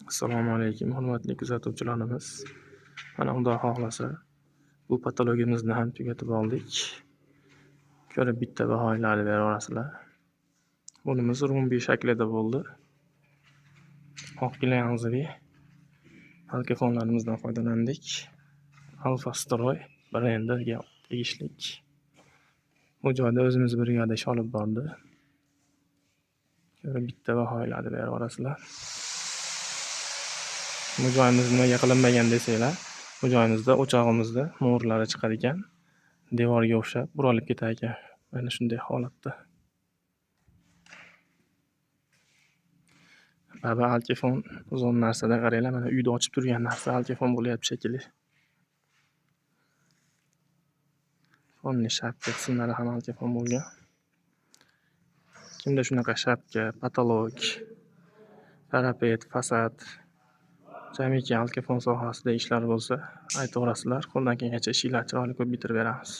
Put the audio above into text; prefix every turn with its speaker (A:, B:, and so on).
A: Assalomu alaykum, hurmatli kuzatuvchilarimiz. Mana Xudo xohlasa, bu patologiyamizni ham tugatib oldik. Ko'rib bitta baholarni beraverasizlar. Bunimiz rumbiy shaklida bo'ldi. Oq glyanzli alkafonlarimizdan foydalandik. Alfa Stroy brendiga tegishlik. Bu joyda o'zimiz brigada ish olib bordi. Ko'rib bitta baholarni beraverasizlar. Bu joyimiz nimaga qilinmagan desanglar, bu joyimizda o'chog'imizda mo'rlari chiqar ekan, devorga o'xshab burilib ketar ekan. Mana shunday holatda. Baba alkafon uzun narsada qaranglar, mana uyda ochib turgan narsa alkafon bo'lyapti shekilli. Fonni shapka qismlari ham alkafon bo'lgan. Kimda shunaqa shapka, patolog, parapet, fasad, jamiki alkafon sohasida ishlar bo'lsa, aytaverasizlar. Qo'ldan kelgancha ishlarni chiroyli qilib bitirib beramiz.